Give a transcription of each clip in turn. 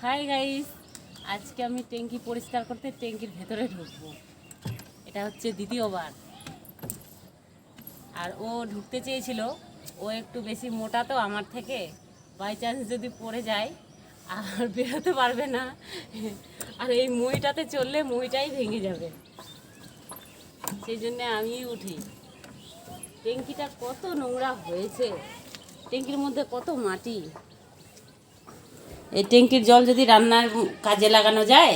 Hi guys, আজকে আমি ট্যাঙ্কি পরিষ্কার করতে ট্যাঙ্কির ভেতরে ঢুকবো। এটা হচ্ছে দ্বিতীয়বার। আর ও ঢুকতে চেয়েছিল, ও একটু বেশি মোটা তো আমার থেকে, বাই চান্স যদি পড়ে যায় আর বেরোতে পারবে না। আর এই মইটাতে চললে মইটাই ভেঙে যাবে, সেই জন্যে আমি উঠি। ট্যাঙ্কিটা কত নোংরা হয়েছে, ট্যাঙ্কির মধ্যে কত মাটি। এই ট্যাঙ্কির জল যদি রান্নার কাজে লাগানো যায়,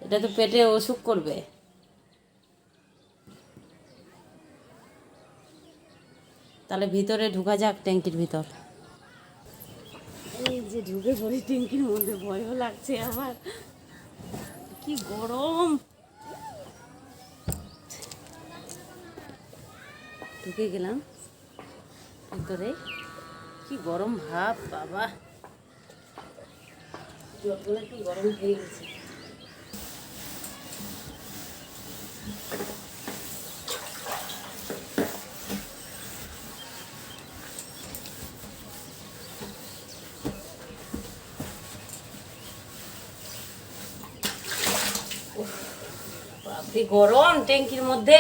এটা তো পেটে অসুখ করবে। তাহলে ভিতরে ঢুকা যাক, ট্যাঙ্কির ভিতর। এই যে ঢুকে পড়ি ট্যাঙ্কির মধ্যে, ভয়ও লাগছে আবার, কি গরম। ঢুকে গেলাম ভিতরে, কি গরম ভাব বাবা, জলগুলো একটু গরম হয়ে গেছে। বাপরে গরম ট্যাঙ্কির মধ্যে,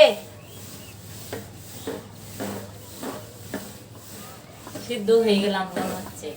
সিদ্ধ হয়ে গেলাম মনে হচ্ছে।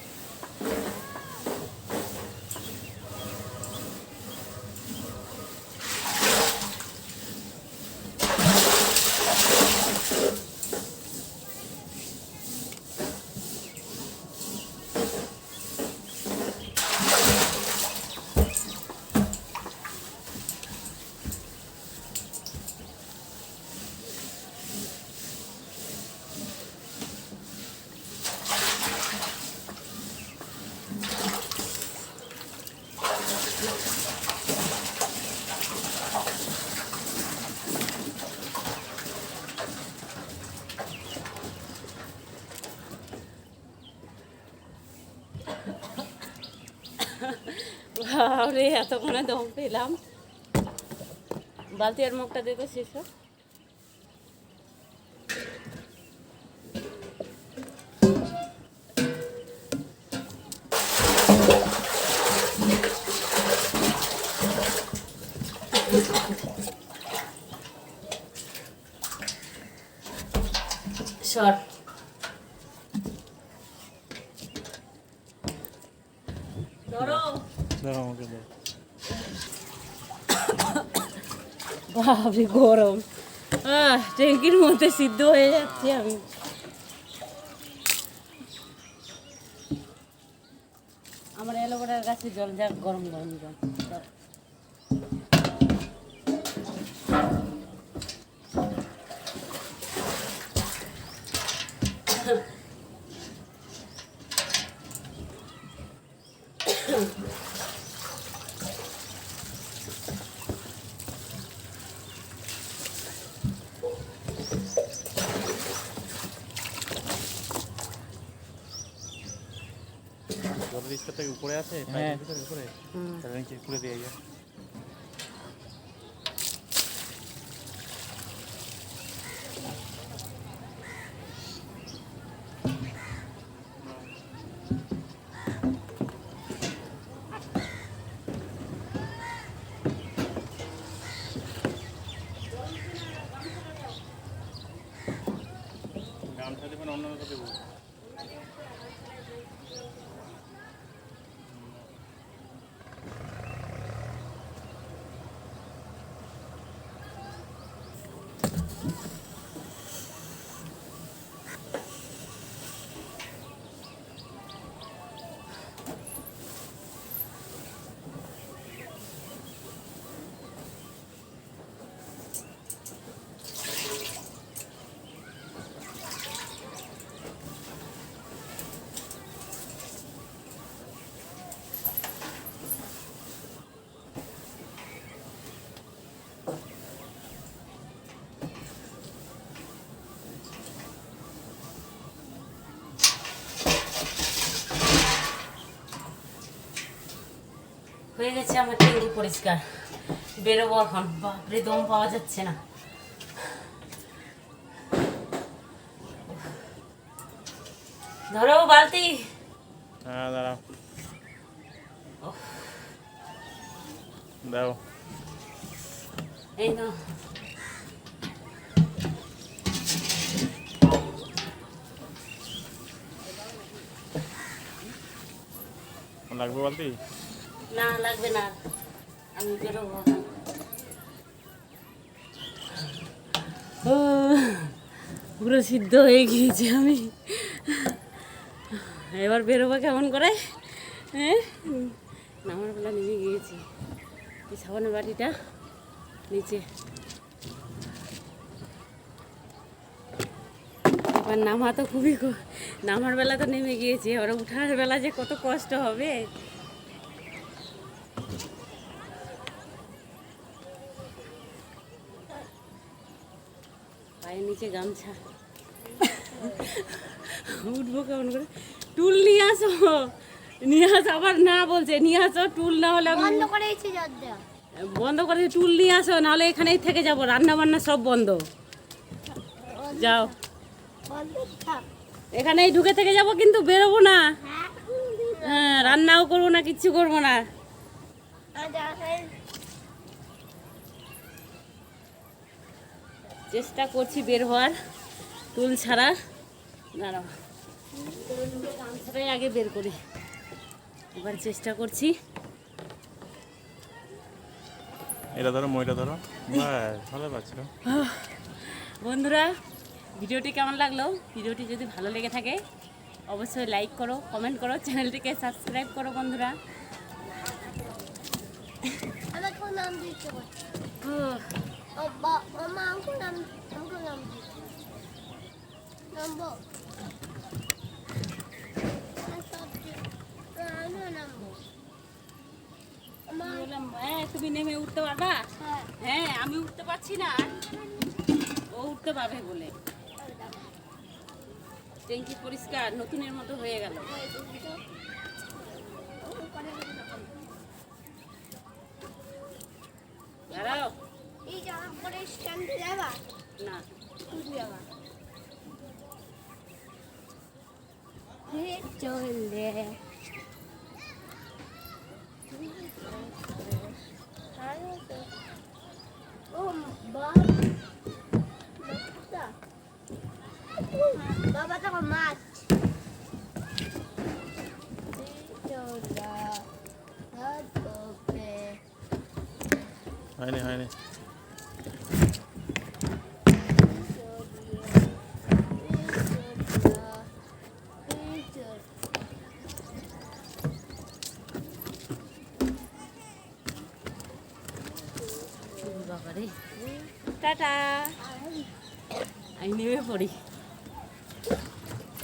বাবরে এতক্ষণে দম পেলাম। বালতি আর মুখটা দেখো শেষ। শর্ট বাপরে গরম, ট্যাঙ্কির মধ্যে সিদ্ধ হয়ে যাচ্ছে আমি। আমার অ্যালোভেরার গাছে জল যাক, গরম গরম জল। জলের স্তরটা উপরে আছে, পাইপের ভিতরে উপরে, তাহলে নিচে খুলে দিয়ে যায়। গামছা দেবেন, অন্যান্য দেবো। হয়ে গেছে আমার ট্যাঙ্কি পরিষ্কার, বেরোবো এখন। বাপরে দম পাওয়া যাচ্ছে না। ধরো বালতি। হ্যাঁ দাঁড়াও। দাও। এই নাও। লাগবে বালতি? না লাগবে না, আমি বেরোবো। ও পুরো সিদ্ধ হয়ে গিয়েছি আমি, এবার বেরোবো কেমন করে? হ্যাঁ, নামার বেলা নেমে গিয়েছি। এই সাবানের বাটিটা নিচে, এবার নামা তো খুবই নামার বেলা তো নেমে গিয়েছি, এবার উঠার বেলা যে কত কষ্ট হবে। পায়ের নিচে গামছা, উঠবো কেমন করে? টুল নিয়ে আসো, নিয়ে আসো। আবার না বলছে নিয়ে আসো টুল, না হলে বন্ধ করে দিয়েছি বন্ধ করে টুল নিয়ে আসো, নাহলে এখানেই থেকে যাবো। রান্না বান্না সব বন্ধ, যাও। এখানেই ঢুকে থেকে যাবো, কিন্তু বেরোবো না। হ্যাঁ, রান্নাও করবো না, কিচ্ছু করবো না। চেষ্টা করছি বের হওয়ার, টুল ছাড়া। দাঁড়াও, গামছাটাই আগে বের করি। এবার চেষ্টা করছি। এটা ধরো, মইটা ধরো। ভালো লাগছে। বন্ধুরা, ভিডিওটি কেমন লাগলো? ভিডিওটি যদি ভালো লেগে থাকে অবশ্যই লাইক করো, কমেন্ট করো, চ্যানেলটিকে সাবস্ক্রাইব করো বন্ধুরা। বললাম, হ্যাঁ তুমি নেমে উঠতে পারবা? হ্যাঁ, আমি উঠতে পারছি না, ও উঠতে পারবে বলে। ট্যাঙ্কি পরিষ্কার নতুনের মতো হয়ে গেল। দাঁড়াও, এই জামা পরে স্ট্যান্ডে যাবা না যাবা চলে ও বাবা তো মাছ হয়নি হয়নি। বাবারে, টাটা, আমি নেমে পড়ি।